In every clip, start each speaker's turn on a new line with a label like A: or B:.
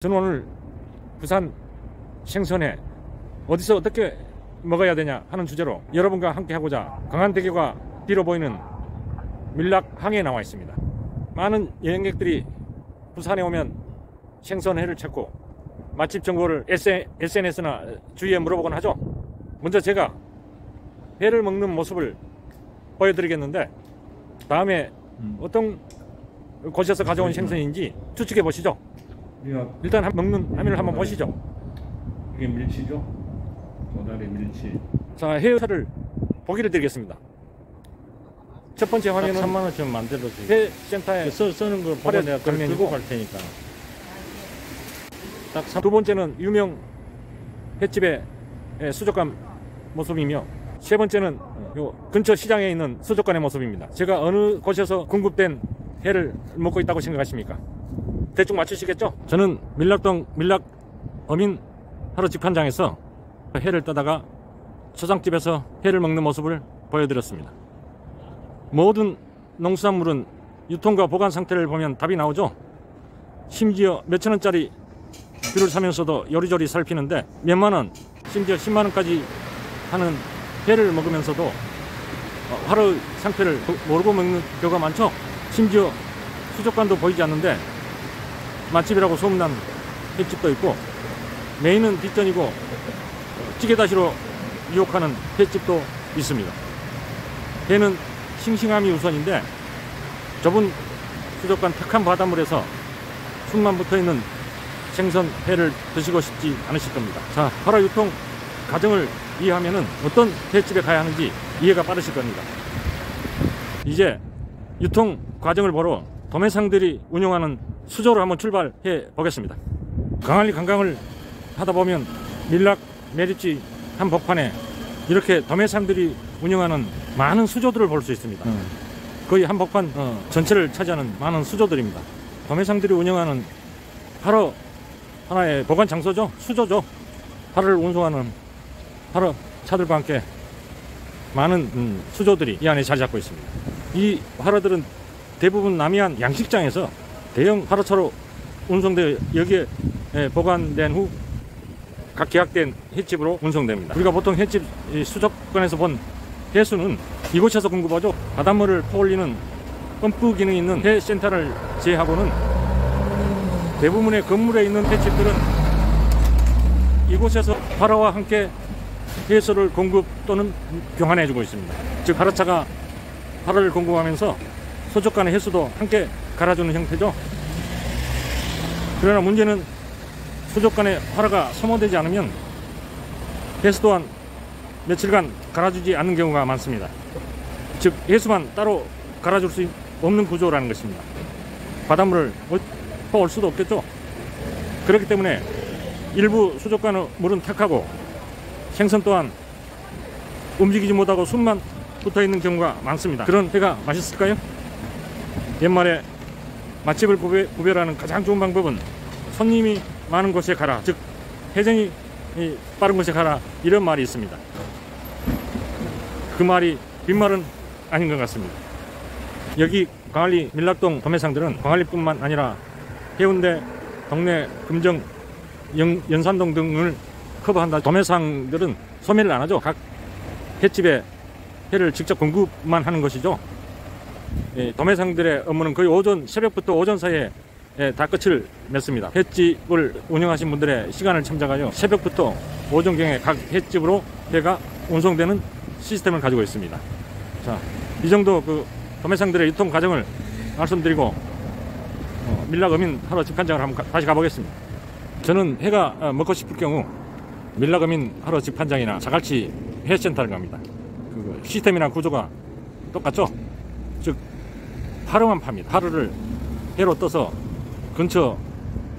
A: 저는 오늘 부산 생선회 어디서 어떻게 먹어야 되냐 하는 주제로 여러분과 함께 하고자 강한대교가 뒤로 보이는 밀락항에 나와 있습니다. 많은 여행객들이 부산에 오면 생선회를 찾고 맛집 정보를 SNS나 주위에 물어보곤 하죠. 먼저 제가 회를 먹는 모습을 보여드리겠는데 다음에 어떤 곳에서 가져온 생선인지 추측해 보시죠. 일단 먹는 화면을 한번 보시죠.
B: 이게 밀치죠? 도다리 밀치.
A: 자, 회를 보기를 드리겠습니다. 첫 번째 화면은
B: 3만원쯤 만들어서
A: 회센터에
B: 써는 거 보고 내가 그걸 들고 갈 테니까.
A: 두 번째는 유명 횟집의 수족관 모습이며 세 번째는 요 근처 시장에 있는 수족관의 모습입니다. 제가 어느 곳에서 공급된 회를 먹고 있다고 생각하십니까? 대충 맞추시겠죠? 저는 밀락동 밀락어민 하루 직판장에서 회를 떠다가 초장집에서 회를 먹는 모습을 보여드렸습니다. 모든 농수산물은 유통과 보관 상태를 보면 답이 나오죠. 심지어 몇천원짜리 귤을 사면서도 요리조리 살피는데 몇만원 심지어 10만원까지 하는 회를 먹으면서도 하루 상태를 모르고 먹는 경우가 많죠. 심지어 수족관도 보이지 않는데 맛집이라고 소문난 횟집도 있고 메인은 뒷전이고 찌개다시로 유혹하는 횟집도 있습니다. 회는 싱싱함이 우선인데 좁은 수족관 탁한 바닷물에서 숨만 붙어있는 생선회를 드시고 싶지 않으실 겁니다. 자, 바로 유통 과정을 이해하면 어떤 횟집에 가야 하는지 이해가 빠르실 겁니다. 이제 유통 과정을 보러 도매상들이 운영하는 수조로 한번 출발해 보겠습니다. 강안리 관광을 하다 보면 밀락, 메리지 한복판에 이렇게 도매상들이 운영하는 많은 수조들을 볼 수 있습니다. 거의 한복판 전체를 차지하는 많은 수조들입니다. 도매상들이 운영하는 바로 하나의 보관 장소죠. 수조죠. 하루를 운송하는 하루 차들과 함께 많은 수조들이 이 안에 자리 잡고 있습니다. 이 하루들은 대부분 남해안 양식장에서 대형 하루차로 운송되어 여기에 보관된 후 각 계약된 횟집으로 운송됩니다. 우리가 보통 횟집 수족관에서 본 회수는 이곳에서 공급하죠. 바닷물을 퍼올리는 펌프 기능이 있는 회센터를 제외하고는 대부분의 건물에 있는 횟집들은 이곳에서 하루와 함께 회수를 공급 또는 교환해주고 있습니다. 즉 하루차가 하루를 공급하면서 수족관의 회수도 함께 갈아주는 형태죠. 그러나 문제는 수족관에 하루가 소모되지 않으면 회수 또한 며칠간 갈아주지 않는 경우가 많습니다. 즉 회수만 따로 갈아줄 수 없는 구조라는 것입니다. 바닷물을 퍼올 수도 없겠죠. 그렇기 때문에 일부 수족관의 물은 탁하고 생선 또한 움직이지 못하고 숨만 붙어있는 경우가 많습니다. 그런 회가 맛있을까요? 옛말에 맛집을 구별하는 가장 좋은 방법은 손님이 많은 곳에 가라, 즉 회전이 빠른 곳에 가라, 이런 말이 있습니다. 그 말이 빈말은 아닌 것 같습니다. 여기 광안리 밀락동 도매상들은 광안리뿐만 아니라 해운대, 동래, 금정, 연산동 등을 커버한다. 도매상들은 소매를 안 하죠. 각 횟집에 회를 직접 공급만 하는 것이죠. 도매상들의 업무는 거의 새벽부터 오전 사이에 다 끝을 맺습니다. 횟집을 운영하신 분들의 시간을 참작하여 새벽부터 오전경에 각 횟집으로 회가 운송되는 시스템을 가지고 있습니다. 자, 이 정도 그 도매상들의 유통 과정을 말씀드리고 밀락어민 하루 직판장을 한번 다시 가보겠습니다. 저는 회가 먹고 싶을 경우 밀락어민 하루 직판장이나 자갈치 회센터를 갑니다. 그 시스템이나 구조가 똑같죠? 즉 하루만 팝니다. 하루를 회로 떠서 근처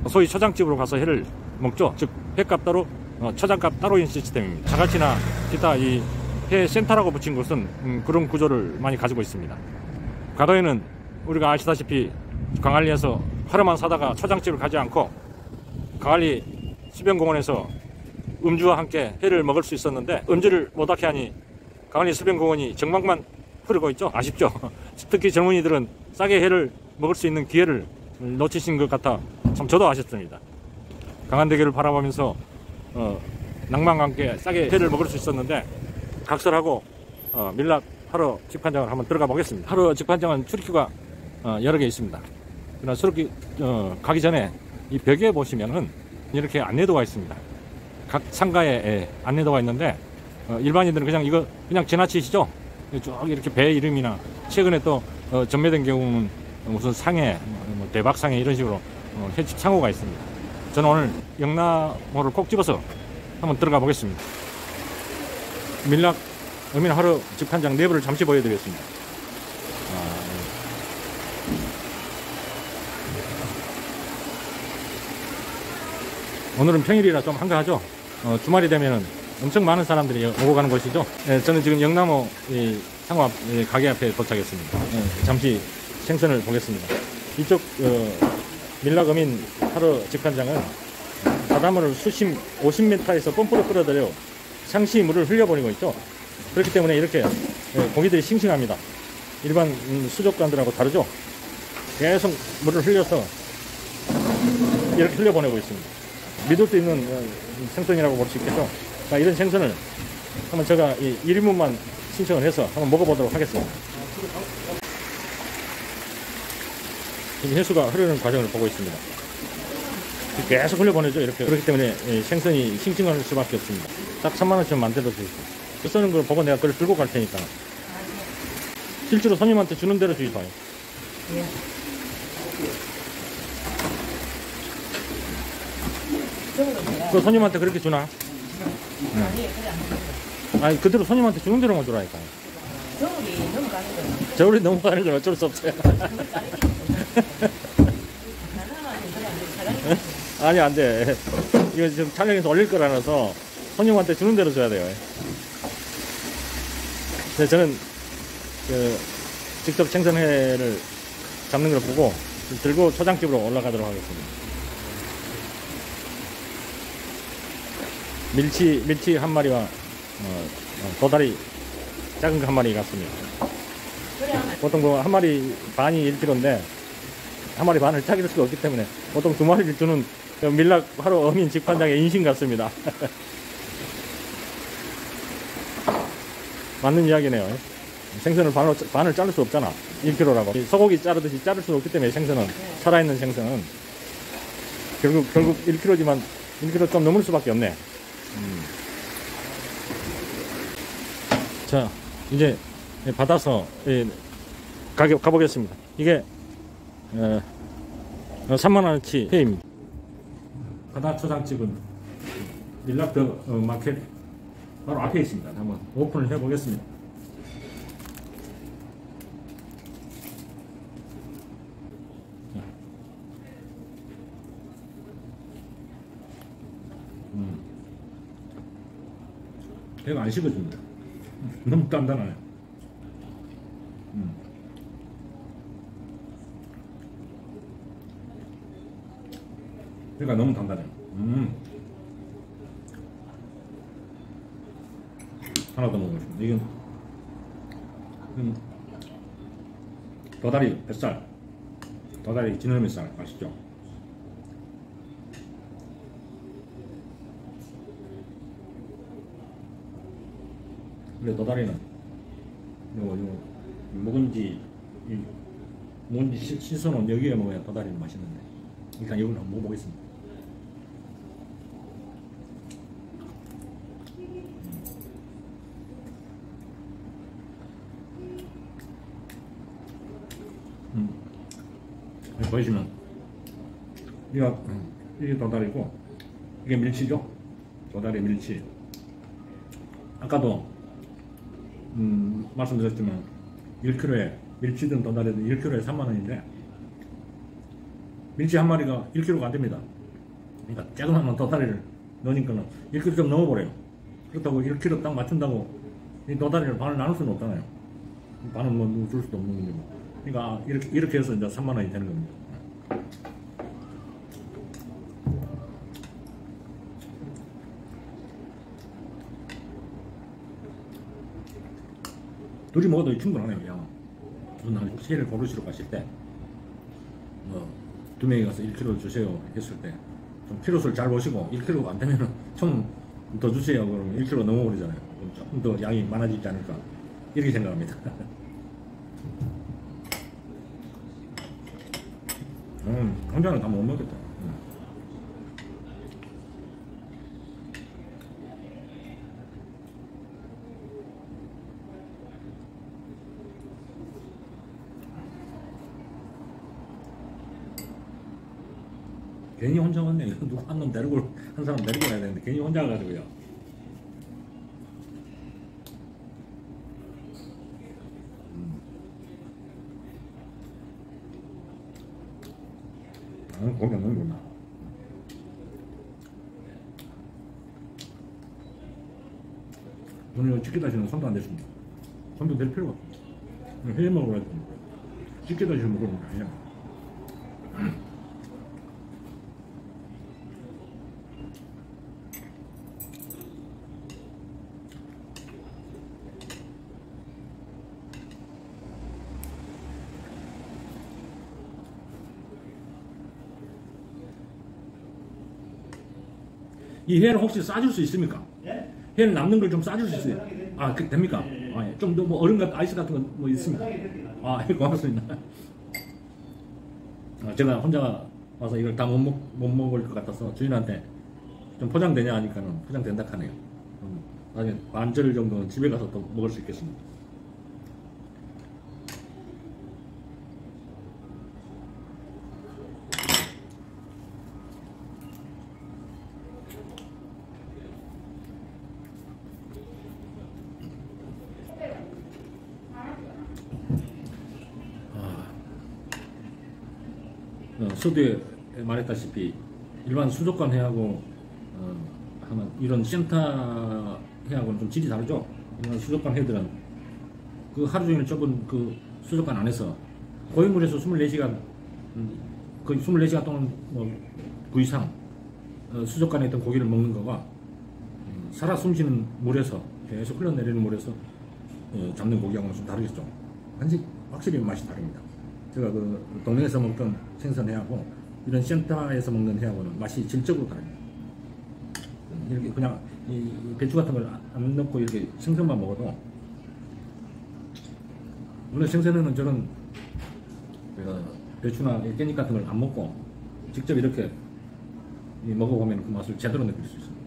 A: 소위 초장집으로 가서 회를 먹죠. 즉 회값 따로 초장값 따로인 시스템입니다. 자갈치나 기타 이 회 센터라고 붙인 곳은 그런 구조를 많이 가지고 있습니다. 과거에는 우리가 아시다시피 광안리에서 하루만 사다가 초장집을 가지 않고 광안리 수변공원에서 음주와 함께 회를 먹을 수 있었는데 음주를 못하게 하니 광안리 수변공원이 정막만 흐르고 있죠. 아쉽죠. 특히 젊은이들은 싸게 회를 먹을 수 있는 기회를 놓치신 것 같아 참 저도 아쉽습니다. 강한대교를 바라보면서 낭만과 함께 싸게 회를 먹을 수 있었는데 각설하고 밀락 하루 직판장을 한번 들어가 보겠습니다. 하루 직판장은 출입구가 여러 개 있습니다. 그러나 수록기 가기 전에 이 벽에 보시면은 이렇게 안내도가 있습니다. 각 상가에 안내도가 있는데 일반인들은 그냥 이거 그냥 지나치시죠. 쭉 이렇게 배 이름이나 최근에 또 전매된 경우는 무슨 상해, 뭐 대박상해 이런 식으로 횟집 창호가 있습니다. 저는 오늘 영남호를 꼭 집어서 한번 들어가 보겠습니다. 밀락 어민 하루 직판장 내부를 잠시 보여드리겠습니다. 오늘은 평일이라 좀 한가하죠. 주말이 되면은 엄청 많은 사람들이 오고 가는 곳이죠. 저는 지금 영남호 상호 앞 가게 앞에 도착했습니다. 잠시 생선을 보겠습니다. 이쪽 밀락 어민 하루 직판장은 바닷물을 수심 50m에서 펌프로 끌어들여 상시 물을 흘려버리고 있죠. 그렇기 때문에 이렇게 고기들이 싱싱합니다. 일반 수족관들하고 다르죠. 계속 물을 흘려서 이렇게 흘려보내고 있습니다. 믿을 수 있는 생선이라고 볼 수 있겠죠. 자, 이런 생선을 한번 제가 1인분만 신청을 해서 한번 먹어보도록 하겠습니다. 지금 해수가 흐르는 과정을 보고 있습니다. 계속 흘려보내죠. 이렇게. 그렇기 때문에 생선이 싱싱할 수밖에 없습니다. 딱 3만원쯤 만들어 주십시오. 쓰는 걸 보고 내가 그걸 들고 갈 테니까. 실제로 손님한테 주는 대로 주십시오. 예. 그 손님한테 그렇게 주나? 아니 그대로 손님한테 주는 대로만 주라니까.
C: 저울이 넘어가는 거예요.
A: 저울이 넘어가는 건 어쩔 수 없어요. 아니 안돼. 이거 지금 촬영해서 올릴 거라서 손님한테 주는 대로 줘야 돼요. 네, 저는 직접 생선회를 잡는 걸 보고 들고 초장집으로 올라가도록 하겠습니다. 밀치 한 마리와 도다리 작은 거 한 마리 같습니다. 보통 그 한 마리 반이 1kg인데 한 마리 반을 짜기를 수가 없기 때문에 보통 두 마리를 주는 밀락 하루 어민 직판장의 인심 같습니다. 맞는 이야기네요. 생선을 반을 자를 수 없잖아. 1kg라고. 소고기 자르듯이 자를 수 없기 때문에 생선은, 살아있는 생선은 결국 1kg지만 1kg 좀 넘을 수밖에 없네. 자, 이제 받아서 가격 가보겠습니다. 이게 3만원어치 회입니다. 바다 초장집은 밀락더 마켓 바로 앞에 있습니다. 한번 오픈을 해보겠습니다. 배가 안 식어집니다. 너무 단단해요. 배가 너무 단단해요. 하나 더 먹어보겠습니다. 이건 도다리 뱃살, 도다리 지느러미살 아시죠? 근데 도다리는 요거 묵은지 씻어놓은 여기에 먹어야 도다리는 맛있는데 일단 이걸 한번 먹어보겠습니다. 보시면 이게 도다리고 이게 밀치죠. 도다리 밀치. 아까도 말씀드렸지만 1kg에 밀치든 도다리든 1kg에 3만원인데 밀치 한 마리가 1kg가 안됩니다. 그러니까 조그마한 도다리를 넣으니까는 1kg 좀 넘어버려요. 그렇다고 1kg 딱 맞춘다고 이 도다리를 반을 나눌 수는 없잖아요. 반은 뭐 줄 수도 없는 건데 뭐. 그러니까 이렇게 해서 이제 3만원이 되는 겁니다. 둘이 먹어도 충분하네요. 양. 무슨 새를 고르시러 가실 때 뭐 2명이 가서 1kg 주세요 했을 때 좀 키로수를 잘 보시고 1kg 안 되면은 좀 더 주세요. 그러면 1kg 넘어버리잖아요. 그럼 조금 더 양이 많아지지 않을까 이렇게 생각합니다. 한 잔은 다 못 먹겠다. 괜히 혼자 왔네. 이거 누구 한 놈 데리고, 한 사람 데리고 가야 되는데, 괜히 혼자 와가지고요. 고기 안 먹는구나. 오늘 치킨 다시는 손도 안 댔습니다. 손도 댈 필요가 없어. 회 먹으라고. 치킨 다시는 먹으면 아니야. 이 회를 혹시 싸줄 수 있습니까? 회는 남는 걸 좀 싸줄 수 있어요? 아, 됩니까? 아, 예. 좀 더 뭐 얼음 같은 아이스 같은 거 뭐 있습니까? 아, 예, 고맙습니다. 제가 혼자 와서 이걸 다 못 먹을 것 같아서 주인한테 좀 포장되냐 하니까는 포장된다 하네요. 나중에 반절 정도는 집에 가서 또 먹을 수 있겠습니다. 서두에 말했다시피 일반 수족관 회하고 하는 이런 센터 회하고는 좀 질이 다르죠. 일반 수족관 회들은 그 하루 종일 좁은 그 수족관 안에서 고인물에서 24시간 거의 24시간 동안 그 이상 수족관에 있던 고기를 먹는 거가 살아 숨쉬는 물에서 계속 흘러내리는 물에서 잡는 고기하고는 좀 다르겠죠. 확실히 맛이 다릅니다. 제가 그 동네에서 먹던 생선회하고 이런 센터에서 먹는 회하고는 맛이 질적으로 다릅니다. 이렇게 그냥 이 배추 같은 걸 안 넣고 이렇게 생선만 먹어도, 물론 생선에는 저는 배추나 깻잎 같은 걸 안 먹고 직접 이렇게 먹어보면 그 맛을 제대로 느낄 수 있습니다.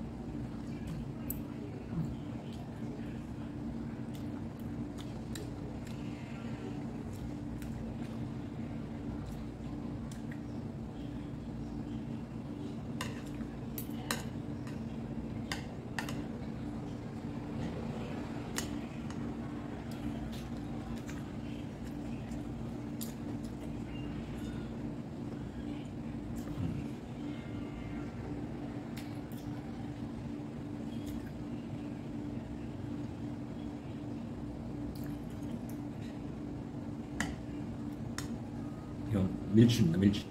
A: 이건 밀치입니다. 밀치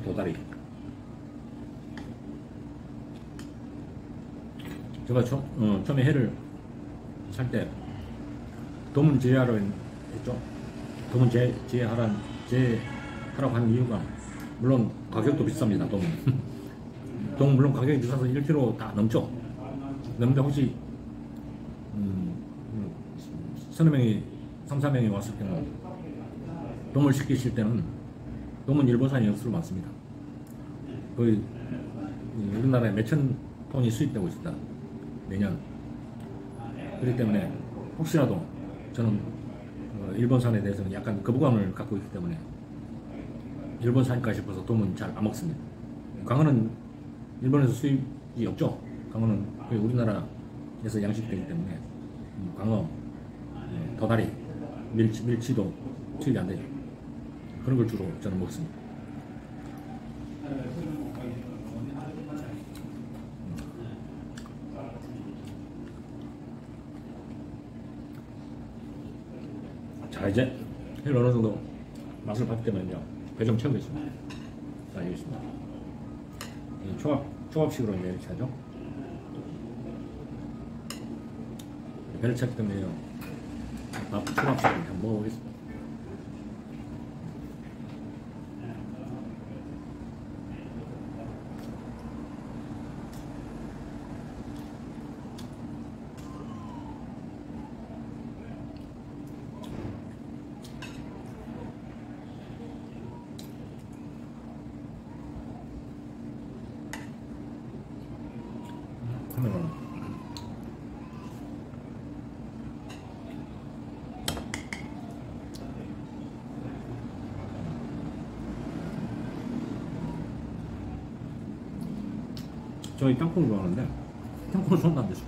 A: 도다리. 제가 처음에 회를 살 때 도문 제하라고 했죠. 도문 제하라고 하는 이유가, 물론 가격도 비쌉니다. 도문 물론 가격이 비싸서 1kg 다 넘죠. 넘는데 혹시 서너 명이 3-4명이 왔을 때는 도문을 시키실 때는 도문 일본산이 연수로 많습니다. 거의 우리나라에 몇천 톤이 수입되고 있습니다. 매년. 그렇기 때문에 혹시라도 저는 일본산에 대해서는 약간 거부감을 갖고 있기 때문에 일본산일까 싶어서 도문 잘 안 먹습니다. 광어는 일본에서 수입이 없죠. 광어는 거의 우리나라에서 양식되기 때문에 광어, 도다리, 밀치도 수입이 안 되죠. 그런 걸 주로 저는 먹습니다. 자, 이제 회를 어느 정도 맛을 봤기 때문에요. 배 좀 채우겠습니다. 자, 여기 있습니다. 초밥식으로 이렇게 하죠. 배를 찼기 때문에요. 초밥식으로 한번 먹어보겠습니다. 저희 땅콩 좋아하는데 땅콩은 손도 안 대죠.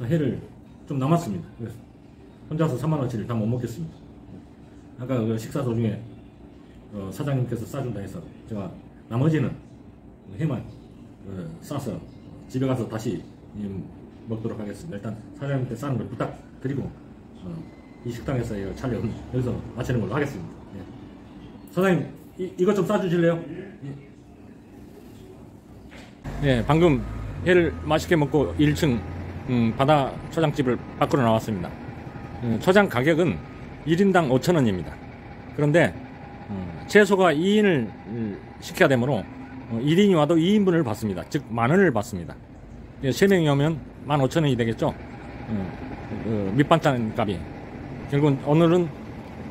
A: 회를 좀 남았습니다. 그래서 혼자서 3만원치를 다 못 먹겠습니다. 아까 그 식사 도중에 사장님께서 싸준다 해서 제가 나머지는 회만 싸서 집에 가서 다시 먹도록 하겠습니다. 일단 사장님께 싸는 걸 부탁드리고 이 식당에서 이 촬영 여기서 마치는 걸로 하겠습니다. 예. 사장님 이것 좀 싸주실래요? 네, 방금 회를 맛있게 먹고 1층 바다 초장집을 밖으로 나왔습니다. 초장 가격은 1인당 5,000원입니다. 그런데 최소가 2인을 시켜야 되므로 1인이 와도 2인분을 받습니다. 즉 만원을 받습니다. 3명이 오면 15,000원이 되겠죠. 밑반찬 값이. 결국은 오늘은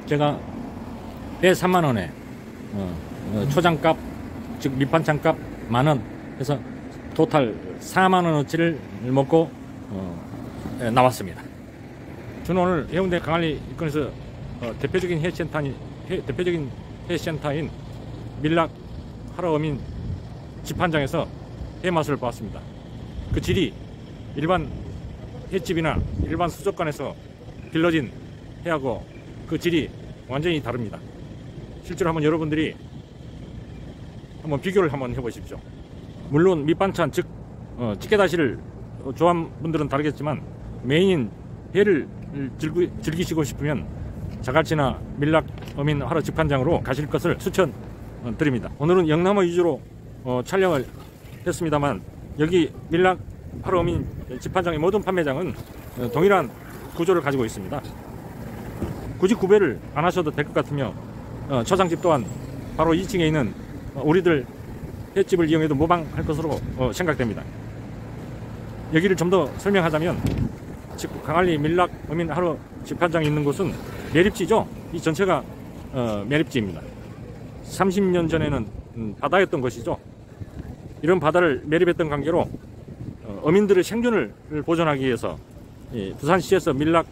A: 제가 회 3만원에 초장값 즉 밑반찬값 만원 해서 토탈 4만원어치를 먹고 나왔습니다. 저는 오늘 해운대 강안리 일권에서 대표적인 회센터인 밀락 하러어민 집한장에서 회 맛을 보았습니다. 그 질이 일반 횟집이나 일반 수족관에서 길러진 회하고 그 질이 완전히 다릅니다. 실제로 한번 여러분들이 한번 비교를 한번 해보십시오. 물론 밑반찬 즉 찌개다시를 좋아하는 분들은 다르겠지만 메인인 회를 즐기시고 싶으면 자갈치나 밀락 어민 하러 집한장으로 가실 것을 추천드립니다. 오늘은 영남어 위주로 촬영을 했습니다만 여기 밀락 하러 어민 집한장의 모든 판매장은 동일한 구조를 가지고 있습니다. 굳이 구별을 안 하셔도 될 것 같으며 초장집 또한 바로 2층에 있는 우리들 횟집을 이용해도 무방할 것으로 생각됩니다. 여기를 좀 더 설명하자면 즉 강안리 밀락 어민 하러 집한장이 있는 곳은 매립지죠. 이 전체가 매립지입니다. 30년 전에는 바다였던 것이죠. 이런 바다를 매립했던 관계로 어민들의 생존을 보존하기 위해서 부산시에서 밀락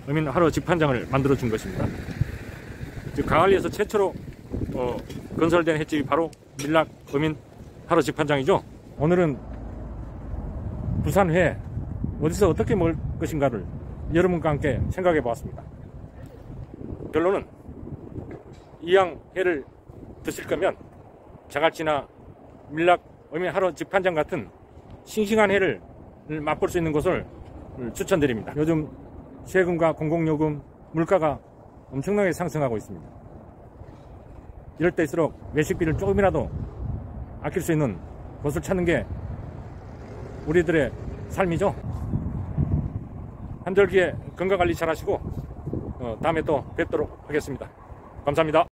A: 어민 하러 집한장을 만들어 준 것입니다. 즉 강안리에서 최초로 건설된 횟집이 바로 밀락 어민 하러 집한장이죠. 오늘은 부산회 어디서 어떻게 먹을 것인가를 여러분과 함께 생각해 보았습니다. 결론은 이왕 회를 드실 거면 자갈치나 밀락 어민 하러 집한장 같은 싱싱한 회를 맛볼 수 있는 곳을 추천드립니다. 요즘 세금과 공공요금 물가가 엄청나게 상승하고 있습니다. 이럴 때일수록 외식비를 조금이라도 아낄 수 있는 곳을 찾는 게 우리들의 삶이죠. 한절기에 건강관리 잘 하시고 다음에 또 뵙도록 하겠습니다. 감사합니다.